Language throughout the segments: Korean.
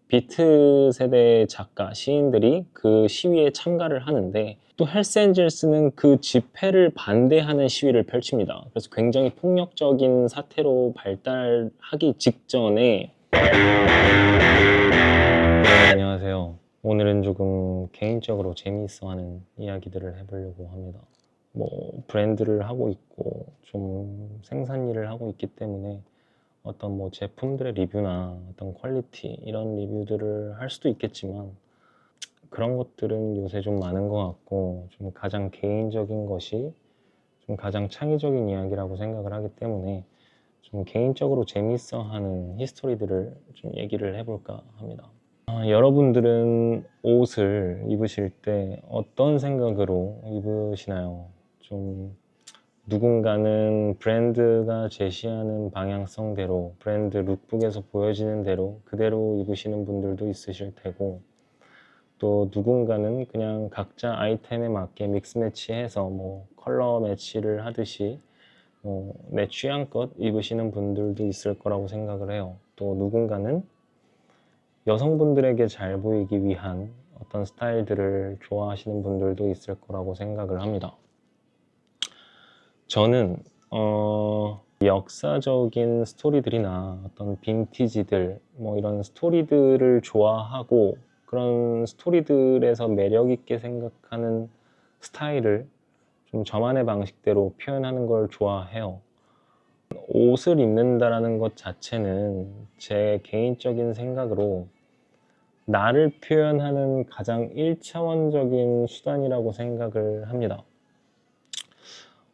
비트 세대 작가, 시인들이 그 시위에 참가를 하는데 또 헬스 엔젤스는 그 집회를 반대하는 시위를 펼칩니다. 그래서 굉장히 폭력적인 사태로 발달하기 직전에 안녕하세요. 오늘은 조금 개인적으로 재미있어하는 이야기들을 해보려고 합니다. 브랜드를 하고 있고 좀 생산 일을 하고 있기 때문에 어떤 제품들의 리뷰나 어떤 퀄리티 이런 리뷰들을 할 수도 있겠지만 그런 것들은 요새 좀 많은 것 같고 좀 가장 개인적인 것이 좀 가장 창의적인 이야기라고 생각을 하기 때문에 좀 개인적으로 재미있어 하는 히스토리들을 좀 얘기를 해볼까 합니다. 여러분들은 옷을 입으실 때 어떤 생각으로 입으시나요? 좀 누군가는 브랜드가 제시하는 방향성대로 브랜드 룩북에서 보여지는 대로 그대로 입으시는 분들도 있으실 테고 또 누군가는 그냥 각자 아이템에 맞게 믹스 매치해서 컬러 매치를 하듯이 내 취향껏 입으시는 분들도 있을 거라고 생각을 해요. 또 누군가는 여성분들에게 잘 보이기 위한 어떤 스타일들을 좋아하시는 분들도 있을 거라고 생각을 합니다. 저는 역사적인 스토리들이나 어떤 빈티지들 이런 스토리들을 좋아하고 그런 스토리들에서 매력 있게 생각하는 스타일을 좀 저만의 방식대로 표현하는 걸 좋아해요. 옷을 입는다라는 것 자체는 제 개인적인 생각으로 나를 표현하는 가장 1차원적인 수단이라고 생각을 합니다.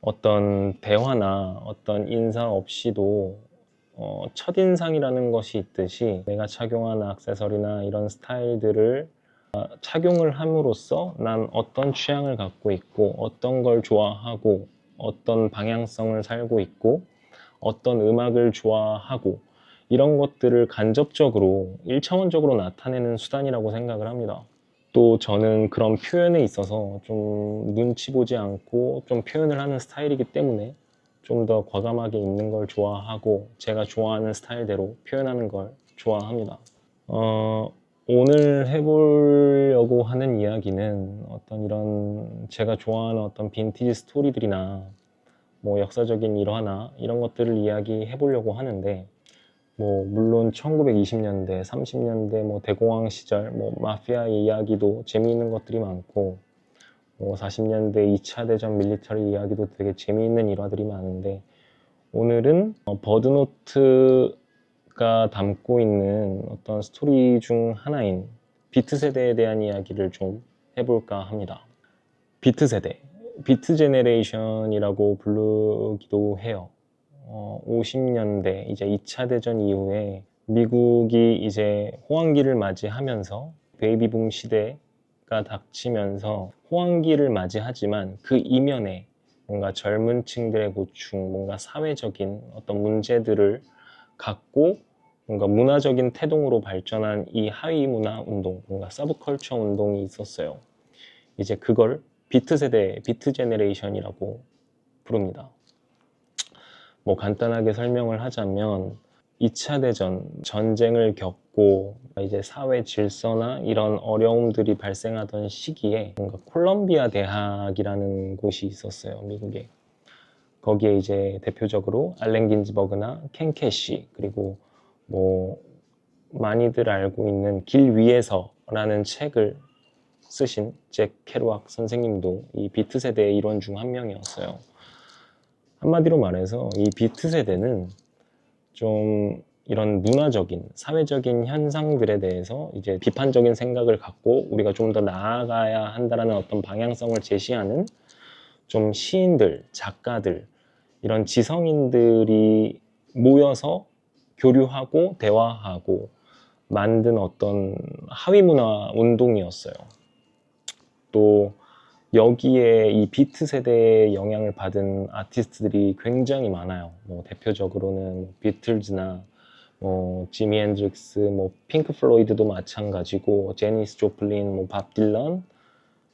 어떤 대화나 어떤 인사 없이도 첫인상이라는 것이 있듯이 내가 착용한 액세서리나 이런 스타일들을 착용을 함으로써 난 어떤 취향을 갖고 있고 어떤 걸 좋아하고 어떤 방향성을 살고 있고 어떤 음악을 좋아하고 이런 것들을 간접적으로 1차원적으로 나타내는 수단이라고 생각을 합니다. 또 저는 그런 표현에 있어서 좀 눈치 보지 않고 좀 표현을 하는 스타일이기 때문에 좀 더 과감하게 입는 걸 좋아하고 제가 좋아하는 스타일대로 표현하는 걸 좋아합니다. 오늘 해보려고 하는 이야기는 어떤 이런 제가 좋아하는 어떤 빈티지 스토리들이나 역사적인 일화나 이런 것들을 이야기해 보려고 하는데 물론 1920년대, 30년대 대공황 시절 마피아 이야기도 재미있는 것들이 많고 40년대 2차 대전 밀리터리 이야기도 되게 재미있는 일화들이 많은데 오늘은 버드노트가 담고 있는 어떤 스토리 중 하나인 비트 세대에 대한 이야기를 좀 해볼까 합니다. 비트 세대, 비트 제네레이션이라고 부르기도 해요. 50년대 이제 2차 대전 이후에 미국이 이제 호황기를 맞이하면서 베이비붐 시대가 닥치면서 호황기를 맞이하지만 그 이면에 뭔가 젊은 층들의 고충, 뭔가 사회적인 어떤 문제들을 갖고 뭔가 문화적인 태동으로 발전한 이 하위 문화 운동, 뭔가 서브컬처 운동이 있었어요. 이제 그걸 비트 세대, 비트 제네레이션이라고 부릅니다. 간단하게 설명을 하자면 2차 대전 전쟁을 겪고 이제 사회 질서나 이런 어려움들이 발생하던 시기에 뭔가 콜럼비아 대학이라는 곳이 있었어요, 미국에. 거기에 이제 대표적으로 알렌 긴즈버그나 켄 캐시 그리고 많이들 알고 있는 길 위에서라는 책을 쓰신 잭 케루악 선생님도 이 비트 세대의 일원 중 한 명이었어요. 한마디로 말해서 이 비트 세대는 좀 이런 문화적인, 사회적인 현상들에 대해서 이제 비판적인 생각을 갖고 우리가 좀 더 나아가야 한다는 어떤 방향성을 제시하는 좀 시인들, 작가들, 이런 지성인들이 모여서 교류하고 대화하고 만든 어떤 하위문화 운동이었어요. 또 여기에 이 비트 세대의 영향을 받은 아티스트들이 굉장히 많아요. 대표적으로는 비틀즈나 지미 헨드릭스, 핑크 플로이드도 마찬가지고 제니스 조플린, 밥 딜런,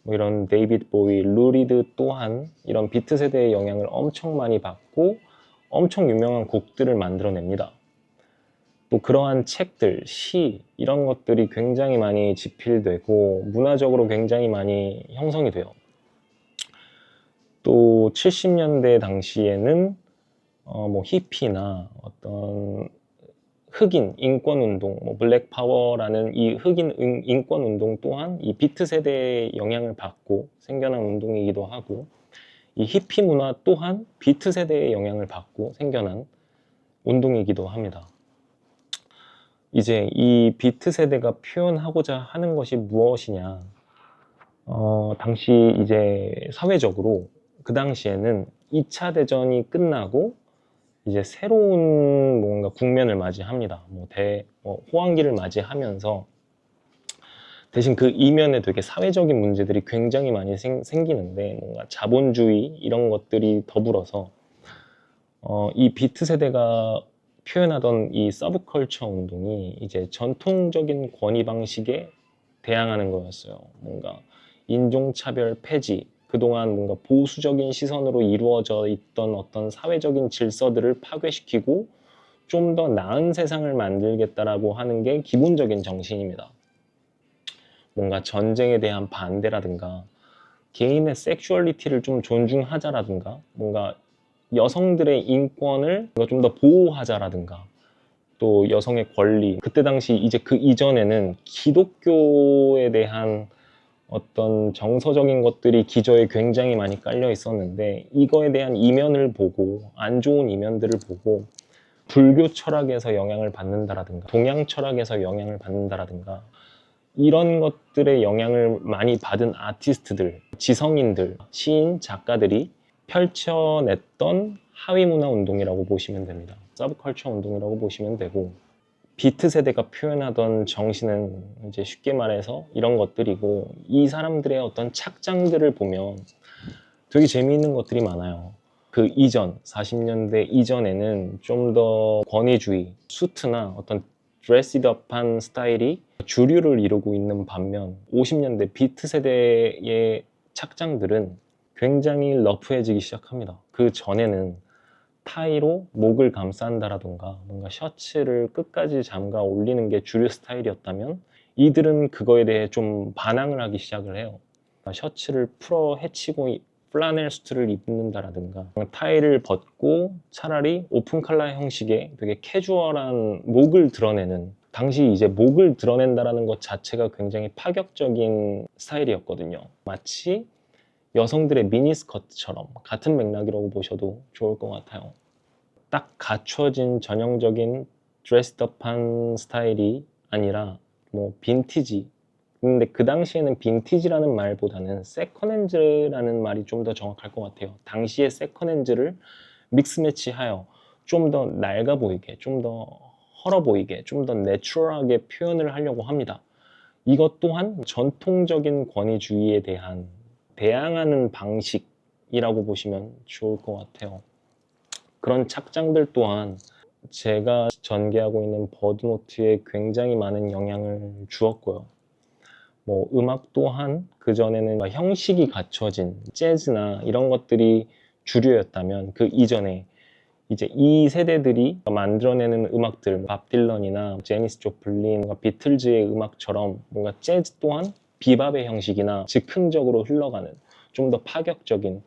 이런 데이비드 보위, 루리드 또한 이런 비트 세대의 영향을 엄청 많이 받고 엄청 유명한 곡들을 만들어냅니다. 또 그러한 책들, 시 이런 것들이 굉장히 많이 집필되고 문화적으로 굉장히 많이 형성이 돼요. 또 70년대 당시에는 뭐 히피나 어떤 흑인 인권운동, 뭐 블랙 파워라는 이 흑인 인권운동 또한 이 비트 세대의 영향을 받고 생겨난 운동이기도 하고, 이 히피 문화 또한 비트 세대의 영향을 받고 생겨난 운동이기도 합니다. 이제 이 비트 세대가 표현하고자 하는 것이 무엇이냐? 당시 이제 사회적으로 그 당시에는 2차 대전이 끝나고 이제 새로운 뭔가 국면을 맞이합니다. 호황기를 맞이하면서 대신 그 이면에 되게 사회적인 문제들이 굉장히 많이 생기는데, 뭔가 자본주의 이런 것들이 더불어서 이 비트 세대가 표현하던 이 서브컬처 운동이 이제 전통적인 권위 방식에 대항하는 거였어요. 뭔가 인종차별 폐지, 그동안 뭔가 보수적인 시선으로 이루어져 있던 어떤 사회적인 질서들을 파괴시키고 좀 더 나은 세상을 만들겠다라고 하는 게 기본적인 정신입니다. 뭔가 전쟁에 대한 반대라든가 개인의 섹슈얼리티를 좀 존중하자라든가, 뭔가 여성들의 인권을 좀 더 보호하자라든가, 또 여성의 권리, 그때 당시 이제 그 이전에는 기독교에 대한 어떤 정서적인 것들이 기저에 굉장히 많이 깔려 있었는데, 이거에 대한 이면을 보고, 안 좋은 이면들을 보고 불교 철학에서 영향을 받는다라든가 동양 철학에서 영향을 받는다라든가 이런 것들의 영향을 많이 받은 아티스트들, 지성인들, 시인, 작가들이 펼쳐냈던 하위문화 운동이라고 보시면 됩니다. 서브컬처 운동이라고 보시면 되고, 비트 세대가 표현하던 정신은 이제 쉽게 말해서 이런 것들이고, 이 사람들의 어떤 착장들을 보면 되게 재미있는 것들이 많아요. 그 이전, 40년대 이전에는 좀 더 권위주의, 수트나 어떤 드레시드업한 스타일이 주류를 이루고 있는 반면, 50년대 비트 세대의 착장들은 굉장히 러프해지기 시작합니다. 그 전에는 타이로 목을 감싼다라던가 뭔가 셔츠를 끝까지 잠가 올리는 게 주류 스타일이었다면, 이들은 그거에 대해 좀 반항을 하기 시작을 해요. 셔츠를 풀어 헤치고 플라넬 수트를 입는다라든가, 타이를 벗고 차라리 오픈 칼라 형식의 되게 캐주얼한 목을 드러내는, 당시 이제 목을 드러낸다라는 것 자체가 굉장히 파격적인 스타일이었거든요. 마치 여성들의 미니스커트처럼 같은 맥락이라고 보셔도 좋을 것 같아요. 딱 갖춰진 전형적인 드레스드업한 스타일이 아니라 뭐 빈티지, 근데 그 당시에는 빈티지라는 말보다는 세컨핸즈라는 말이 좀 더 정확할 것 같아요. 당시의 세컨핸즈를 믹스매치하여 좀 더 낡아 보이게, 좀 더 헐어 보이게, 좀 더 내추럴하게 표현을 하려고 합니다. 이것 또한 전통적인 권위주의에 대한 대항하는 방식이라고 보시면 좋을 것 같아요. 그런 착장들 또한 제가 전개하고 있는 버드노트에 굉장히 많은 영향을 주었고요. 뭐 음악 또한 그전에는 형식이 갖춰진 재즈나 이런 것들이 주류였다면, 그 이전에 이제 이 세대들이 만들어내는 음악들, 밥 딜런이나 제니스 조플린, 비틀즈의 음악처럼 뭔가 재즈 또한 비밥의 형식이나 즉흥적으로 흘러가는 좀 더 파격적인,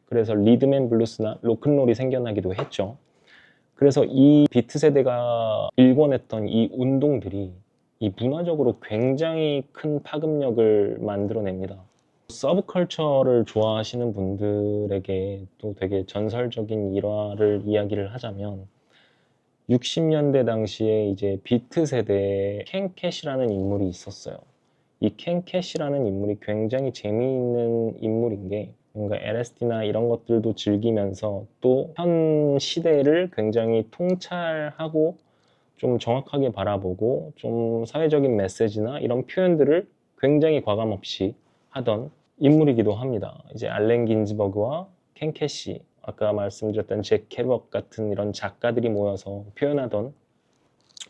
그래서 리듬앤 블루스나 로큰롤이 생겨나기도 했죠. 그래서 이 비트 세대가 일궈냈던 이 운동들이 이 문화적으로 굉장히 큰 파급력을 만들어냅니다. 서브컬처를 좋아하시는 분들에게 또 되게 전설적인 일화를 이야기를 하자면, 60년대 당시에 이제 비트 세대에 켄 캐시라는 인물이 있었어요. 이 켄 캐시라는 인물이 굉장히 재미있는 인물인 게, 뭔가 LSD나 이런 것들도 즐기면서 또 현 시대를 굉장히 통찰하고 좀 정확하게 바라보고 좀 사회적인 메시지나 이런 표현들을 굉장히 과감없이 하던 인물이기도 합니다. 이제 알렌 긴즈버그와 켄 캐시, 아까 말씀드렸던 잭 캐루악 같은 이런 작가들이 모여서 표현하던,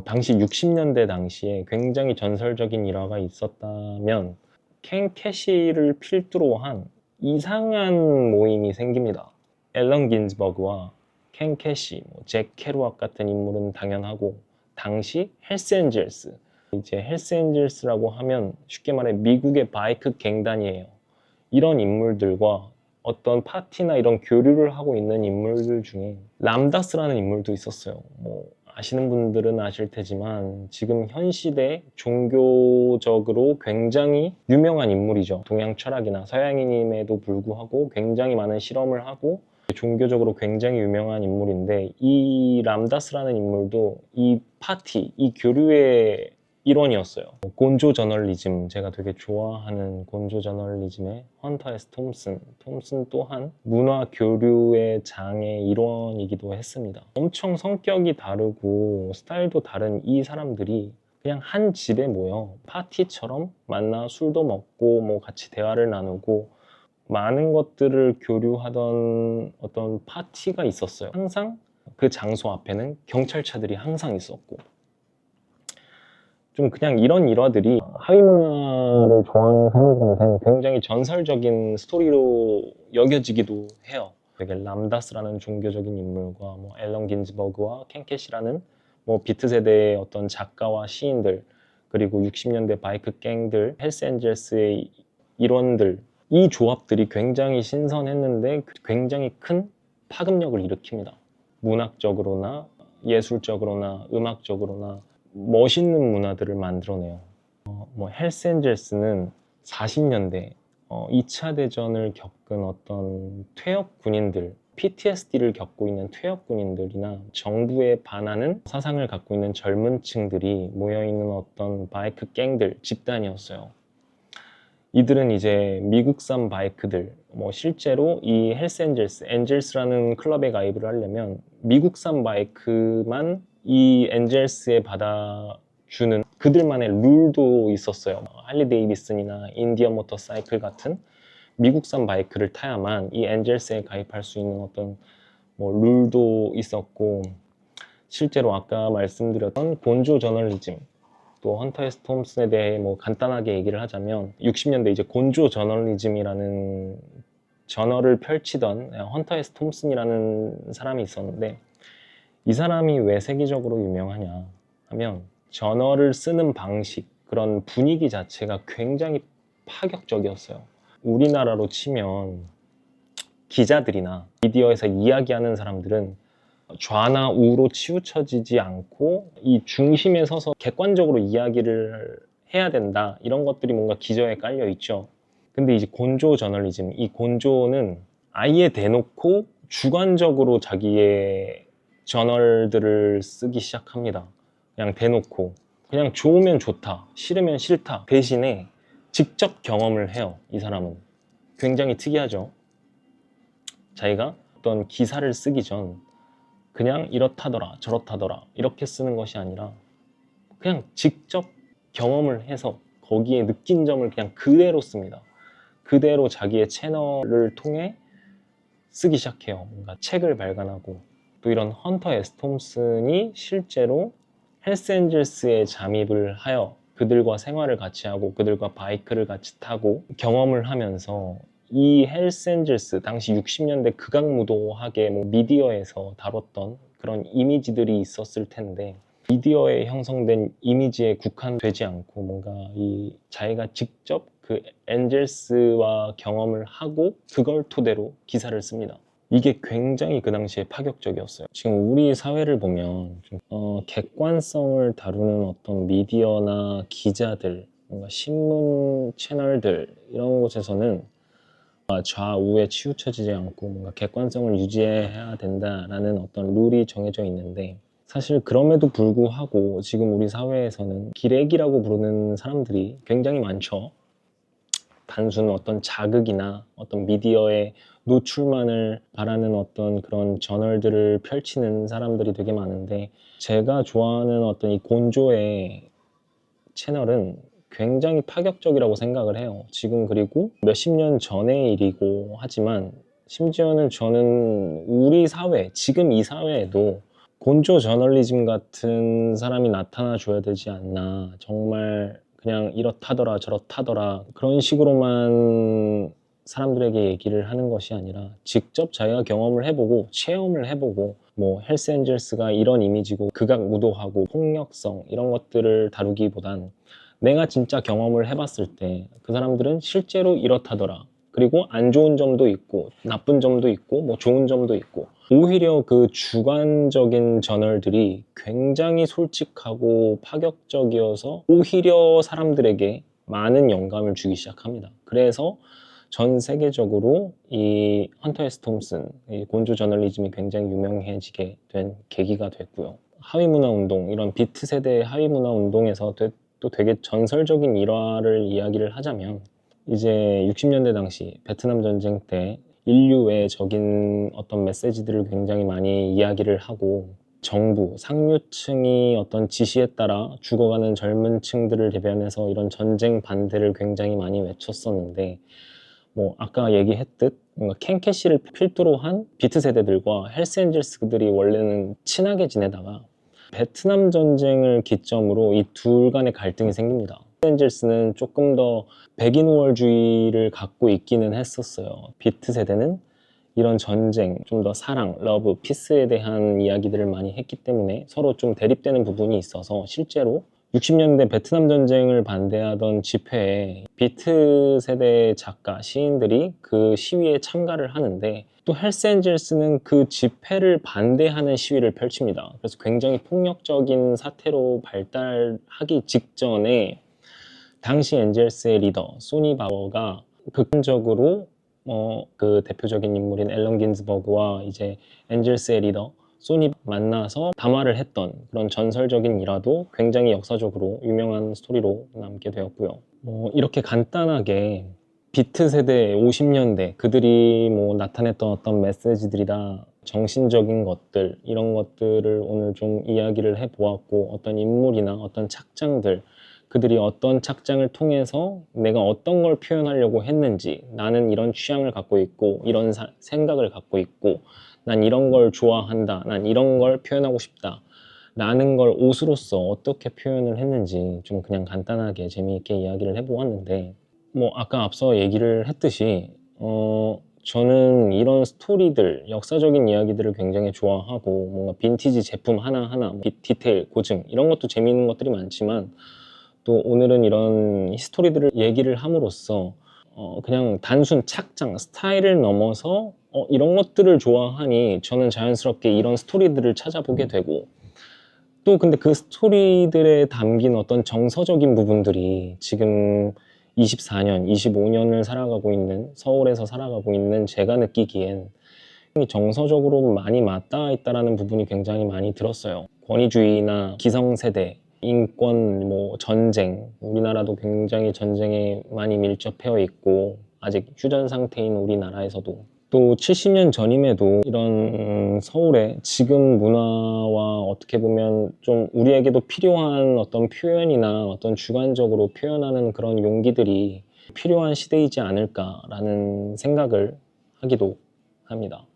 당시 60년대 당시에 굉장히 전설적인 일화가 있었다면, 켄 캐시를 필두로 한 이상한 모임이 생깁니다. 앨런 긴즈버그와 켄 캐시, 잭 캐루악 같은 인물은 당연하고, 당시 헬스엔젤스, 이제 헬스엔젤스라고 하면 쉽게 말해 미국의 바이크 갱단이에요. 이런 인물들과 어떤 파티나 이런 교류를 하고 있는 인물들 중에 람다스라는 인물도 있었어요. 뭐 아시는 분들은 아실 테지만 지금 현 시대 종교적으로 굉장히 유명한 인물이죠. 동양 철학이나 서양인임에도 불구하고 굉장히 많은 실험을 하고 종교적으로 굉장히 유명한 인물인데, 이 람다스라는 인물도 이 파티, 이 교류의 일원이었어요. 곤조 저널리즘, 제가 되게 좋아하는 곤조 저널리즘의 헌터 S. 톰슨 또한 문화 교류의 장의 일원이기도 했습니다. 엄청 성격이 다르고 스타일도 다른 이 사람들이 그냥 한 집에 모여 파티처럼 만나 술도 먹고 뭐 같이 대화를 나누고 많은 것들을 교류하던 어떤 파티가 있었어요. 항상 그 장소 앞에는 경찰차들이 항상 있었고, 좀 그냥 이런 일화들이 하위 문화를 좋아하는 사람들한테는 굉장히 전설적인 스토리로 여겨지기도 해요. 되게 람다스라는 종교적인 인물과 뭐 앨런 긴즈버그와 켄켓이라는 뭐 비트 세대의 어떤 작가와 시인들, 그리고 60년대 바이크 갱들, 헬스엔젤스의 일원들, 이 조합들이 굉장히 신선했는데 굉장히 큰 파급력을 일으킵니다. 문학적으로나 예술적으로나 음악적으로나 멋있는 문화들을 만들어내요. 뭐 헬스엔젤스는 40년대 2차 대전을 겪은 어떤 퇴역 군인들, PTSD를 겪고 있는 퇴역 군인들이나 정부에 반하는 사상을 갖고 있는 젊은 층들이 모여있는 어떤 바이크 갱들, 집단이었어요. 이들은 이제 미국산 바이크들, 뭐 실제로 이 엔젤스라는 클럽에 가입을 하려면 미국산 바이크만 이 엔젤스에 받아주는 그들만의 룰도 있었어요. 할리 데이비슨이나 인디언 모터사이클 같은 미국산 바이크를 타야만 이 엔젤스에 가입할 수 있는 어떤 뭐 룰도 있었고, 실제로 아까 말씀드렸던 곤조 저널리즘, 또 헌터 S. 톰슨에 대해 뭐 간단하게 얘기를 하자면 60년대 이제 곤조 저널리즘이라는 저널을 펼치던 헌터 S. 톰슨이라는 사람이 있었는데, 이 사람이 왜 세계적으로 유명하냐 하면 저널을 쓰는 방식, 그런 분위기 자체가 굉장히 파격적이었어요. 우리나라로 치면 기자들이나 미디어에서 이야기하는 사람들은 좌나 우로 치우쳐지지 않고 이 중심에 서서 객관적으로 이야기를 해야 된다, 이런 것들이 뭔가 기저에 깔려 있죠. 근데 이제 곤조 저널리즘, 이 곤조는 아예 대놓고 주관적으로 자기의 저널들을 쓰기 시작합니다. 그냥 대놓고 그냥 좋으면 좋다, 싫으면 싫다 대신에 직접 경험을 해요. 이 사람은 굉장히 특이하죠. 자기가 어떤 기사를 쓰기 전 그냥 이렇다더라 저렇다더라 이렇게 쓰는 것이 아니라 그냥 직접 경험을 해서 거기에 느낀 점을 그냥 그대로 씁니다. 그대로 자기의 채널을 통해 쓰기 시작해요. 뭔가 책을 발간하고, 또 이런 헌터 S. 톰슨이 실제로 헬스엔젤스에 잠입을 하여 그들과 생활을 같이 하고 그들과 바이크를 같이 타고 경험을 하면서 이 헬스엔젤스 당시 60년대 극악무도하게 뭐 미디어에서 다뤘던 그런 이미지들이 있었을 텐데, 미디어에 형성된 이미지에 국한되지 않고 뭔가 이 자기가 직접 그 엔젤스와 경험을 하고 그걸 토대로 기사를 씁니다. 이게 굉장히 그 당시에 파격적이었어요. 지금 우리 사회를 보면 좀, 객관성을 다루는 어떤 미디어나 기자들, 뭔가 신문 채널들 이런 곳에서는 좌우에 치우쳐지지 않고 뭔가 객관성을 유지해야 된다라는 어떤 룰이 정해져 있는데, 사실 그럼에도 불구하고 지금 우리 사회에서는 기레기라고 부르는 사람들이 굉장히 많죠. 단순 어떤 자극이나 어떤 미디어의 노출만을 바라는 어떤 그런 저널들을 펼치는 사람들이 되게 많은데, 제가 좋아하는 어떤 이 곤조의 채널은 굉장히 파격적이라고 생각을 해요. 지금 그리고 몇십 년 전의 일이고 하지만 심지어는 저는 우리 사회, 지금 이 사회에도 곤조 저널리즘 같은 사람이 나타나 줘야 되지 않나. 정말 그냥 이렇다더라 저렇다더라 그런 식으로만 사람들에게 얘기를 하는 것이 아니라 직접 자기가 경험을 해보고 체험을 해보고 뭐 헬스 엔젤스가 이런 이미지고 극악무도하고 폭력성 이런 것들을 다루기보단 내가 진짜 경험을 해봤을 때 그 사람들은 실제로 이렇다더라. 그리고 안 좋은 점도 있고 나쁜 점도 있고 뭐 좋은 점도 있고 오히려 그 주관적인 저널들이 굉장히 솔직하고 파격적이어서 오히려 사람들에게 많은 영감을 주기 시작합니다. 그래서 전 세계적으로 이 헌터 S 톰슨, 이 곤조 저널리즘이 굉장히 유명해지게 된 계기가 됐고요. 하위문화 운동, 이런 비트 세대의 하위문화 운동에서 또 되게 전설적인 일화를 이야기를 하자면 이제 60년대 당시 베트남 전쟁 때 인류에 적인 어떤 메시지들을 굉장히 많이 이야기를 하고 정부, 상류층이 어떤 지시에 따라 죽어가는 젊은 층들을 대변해서 이런 전쟁 반대를 굉장히 많이 외쳤었는데 뭐 아까 얘기했듯 뭔가 캔캐시를 필두로 한 비트 세대들과 헬스 엔젤스들이 원래는 친하게 지내다가 베트남 전쟁을 기점으로 이 둘 간의 갈등이 생깁니다. 헬스 엔젤스는 조금 더 백인 우월주의를 갖고 있기는 했었어요. 비트 세대는 이런 전쟁, 좀 더 사랑, 러브, 피스에 대한 이야기들을 많이 했기 때문에 서로 좀 대립되는 부분이 있어서 실제로 60년대 베트남 전쟁을 반대하던 집회에 비트 세대 작가, 시인들이 그 시위에 참가를 하는데 또 헬스 엔젤스는 그 집회를 반대하는 시위를 펼칩니다. 그래서 굉장히 폭력적인 사태로 발달하기 직전에 당시 엔젤스의 리더 소니 바워가 극단적으로 그 대표적인 인물인 앨런 긴즈버그와 이제 엔젤스의 리더 소니 만나서 담화를 했던 그런 전설적인 일화도 굉장히 역사적으로 유명한 스토리로 남게 되었고요. 이렇게 간단하게 비트 세대 50년대 그들이 뭐 나타냈던 어떤 메시지들이나 정신적인 것들 이런 것들을 오늘 좀 이야기를 해보았고 어떤 인물이나 어떤 착장들 그들이 어떤 착장을 통해서 내가 어떤 걸 표현하려고 했는지 나는 이런 취향을 갖고 있고 이런 생각을 갖고 있고 난 이런 걸 좋아한다 난 이런 걸 표현하고 싶다 라는 걸 옷으로서 어떻게 표현을 했는지 좀 그냥 간단하게 재미있게 이야기를 해보았는데 뭐 아까 앞서 얘기를 했듯이 저는 이런 스토리들, 역사적인 이야기들을 굉장히 좋아하고 뭔가 빈티지 제품 하나하나, 디테일, 고증 이런 것도 재미있는 것들이 많지만 또 오늘은 이런 히스토리들을 얘기를 함으로써 그냥 단순 착장, 스타일을 넘어서 이런 것들을 좋아하니 저는 자연스럽게 이런 스토리들을 찾아보게 되고 또 근데 그 스토리들에 담긴 어떤 정서적인 부분들이 지금 24년, 25년을 살아가고 있는 서울에서 살아가고 있는 제가 느끼기엔 정서적으로 많이 맞닿아 있다는 부분이 굉장히 많이 들었어요. 권위주의나 기성세대, 인권, 뭐 전쟁, 우리나라도 굉장히 전쟁에 많이 밀접해 있고 아직 휴전 상태인 우리나라에서도 또 70년 전임에도 이런 서울의 지금 문화와 어떻게 보면 좀 우리에게도 필요한 어떤 표현이나 어떤 주관적으로 표현하는 그런 용기들이 필요한 시대이지 않을까라는 생각을 하기도 합니다.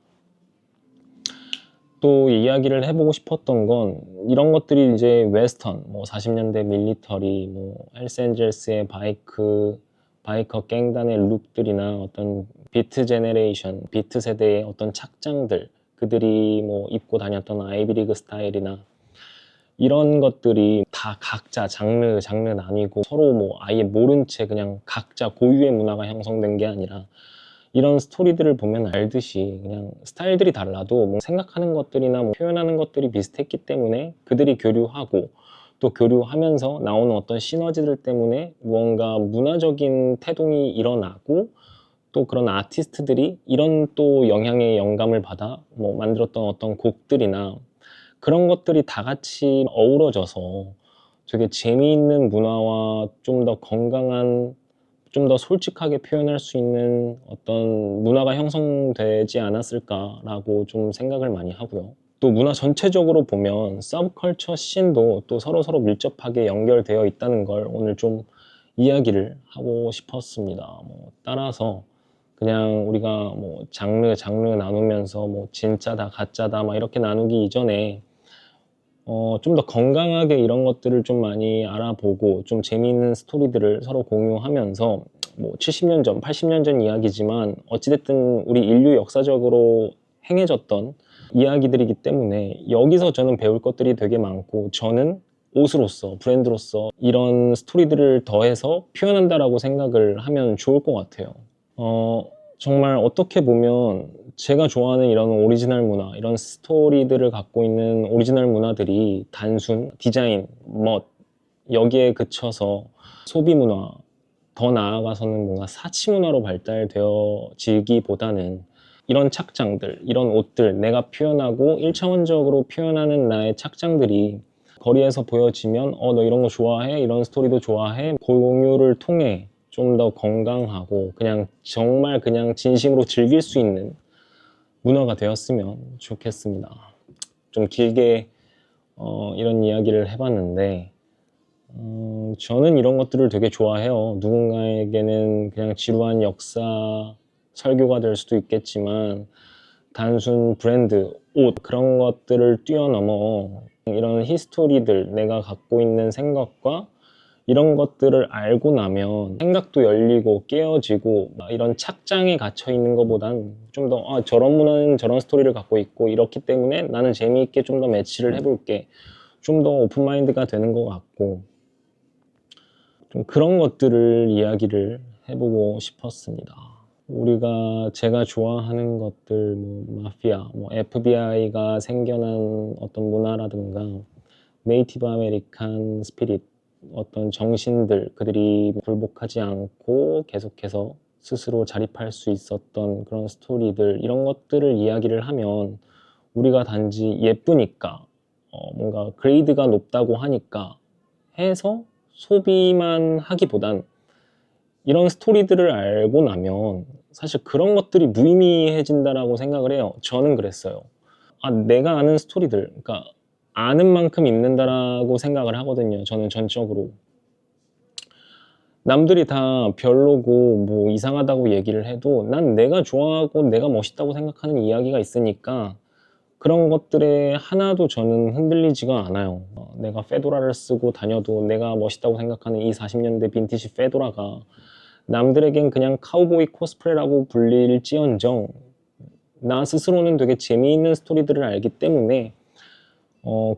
또 이야기를 해보고 싶었던 건 이런 것들이 이제 웨스턴, 뭐 40년대 밀리터리, 뭐 헬스 엔젤스의 바이커 갱단의 룩들이나 어떤 비트 제네레이션, 비트 세대의 어떤 착장들, 그들이 뭐 입고 다녔던 아이비리그 스타일이나 이런 것들이 다 각자 장르 나뉘고 서로 뭐 아예 모른 채 그냥 각자 고유의 문화가 형성된 게 아니라 이런 스토리들을 보면 알듯이 그냥 스타일들이 달라도 뭐 생각하는 것들이나 뭐 표현하는 것들이 비슷했기 때문에 그들이 교류하고 또 교류하면서 나오는 어떤 시너지들 때문에 무언가 문화적인 태동이 일어나고 또 그런 아티스트들이 이런 또 영향의 영감을 받아 뭐 만들었던 어떤 곡들이나 그런 것들이 다 같이 어우러져서 되게 재미있는 문화와 좀 더 건강한 좀 더 솔직하게 표현할 수 있는 어떤 문화가 형성되지 않았을까라고 좀 생각을 많이 하고요. 또 문화 전체적으로 보면 서브컬처 씬도 또 서로서로 밀접하게 연결되어 있다는 걸 오늘 좀 이야기를 하고 싶었습니다. 뭐 따라서 그냥 우리가 뭐 장르 나누면서 뭐 진짜다 가짜다 막 이렇게 나누기 이전에 좀 더 건강하게 이런 것들을 좀 많이 알아보고 좀 재미있는 스토리들을 서로 공유하면서 뭐 70년 전, 80년 전 이야기지만 어찌됐든 우리 인류 역사적으로 행해졌던 이야기들이기 때문에 여기서 저는 배울 것들이 되게 많고, 저는 옷으로서, 브랜드로서 이런 스토리들을 더해서 표현한다라고 생각을 하면 좋을 것 같아요. 정말 어떻게 보면 제가 좋아하는 이런 오리지널 문화, 이런 스토리들을 갖고 있는 오리지널 문화들이 단순 디자인, 멋 여기에 그쳐서 소비 문화, 더 나아가서는 뭔가 사치 문화로 발달되어지기보다는 이런 착장들, 이런 옷들, 내가 표현하고 1차원적으로 표현하는 나의 착장들이 거리에서 보여지면 너 이런 거 좋아해? 이런 스토리도 좋아해? 공유를 통해 좀 더 건강하고 그냥 정말 그냥 진심으로 즐길 수 있는 문화가 되었으면 좋겠습니다. 좀 길게 이런 이야기를 해봤는데 저는 이런 것들을 되게 좋아해요. 누군가에게는 그냥 지루한 역사 설교가 될 수도 있겠지만 단순 브랜드, 옷 그런 것들을 뛰어넘어 이런 히스토리들, 내가 갖고 있는 생각과 이런 것들을 알고 나면 생각도 열리고 깨어지고, 이런 착장에 갇혀 있는 것보단 좀 더 저런 문화는 저런 스토리를 갖고 있고 이렇기 때문에 나는 재미있게 좀 더 매치를 해볼게, 좀 더 오픈마인드가 되는 것 같고, 좀 그런 것들을 이야기를 해보고 싶었습니다. 제가 좋아하는 것들, 뭐 마피아, 뭐 FBI가 생겨난 어떤 문화라든가 네이티브 아메리칸 스피릿, 어떤 정신들, 그들이 굴복하지 않고 계속해서 스스로 자립할 수 있었던 그런 스토리들, 이런 것들을 이야기를 하면 우리가 단지 예쁘니까, 뭔가 그레이드가 높다고 하니까 해서 소비만 하기보단 이런 스토리들을 알고 나면 사실 그런 것들이 무의미해진다라고 생각을 해요. 저는 그랬어요. 내가 아는 스토리들, 그러니까 아는 만큼 읽는다라고 생각을 하거든요. 저는 전적으로. 남들이 다 별로고 뭐 이상하다고 얘기를 해도 난 내가 좋아하고 내가 멋있다고 생각하는 이야기가 있으니까 그런 것들에 하나도 저는 흔들리지가 않아요. 내가 페도라를 쓰고 다녀도 내가 멋있다고 생각하는 이 40년대 빈티지 페도라가 남들에겐 그냥 카우보이 코스프레라고 불릴지언정 나 스스로는 되게 재미있는 스토리들을 알기 때문에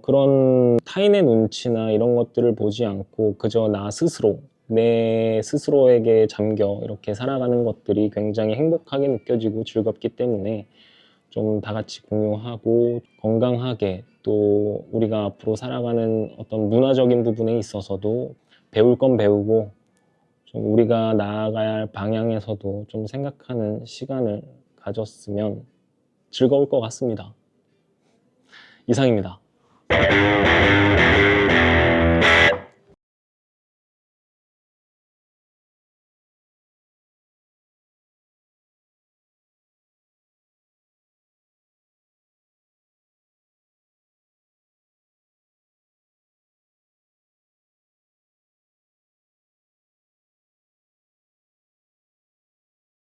그런 타인의 눈치나 이런 것들을 보지 않고 그저 나 스스로, 내 스스로에게 잠겨 이렇게 살아가는 것들이 굉장히 행복하게 느껴지고 즐겁기 때문에 좀 다 같이 공유하고 건강하게, 또 우리가 앞으로 살아가는 어떤 문화적인 부분에 있어서도 배울 건 배우고 좀 우리가 나아가야 할 방향에서도 좀 생각하는 시간을 가졌으면 즐거울 것 같습니다. 이상입니다.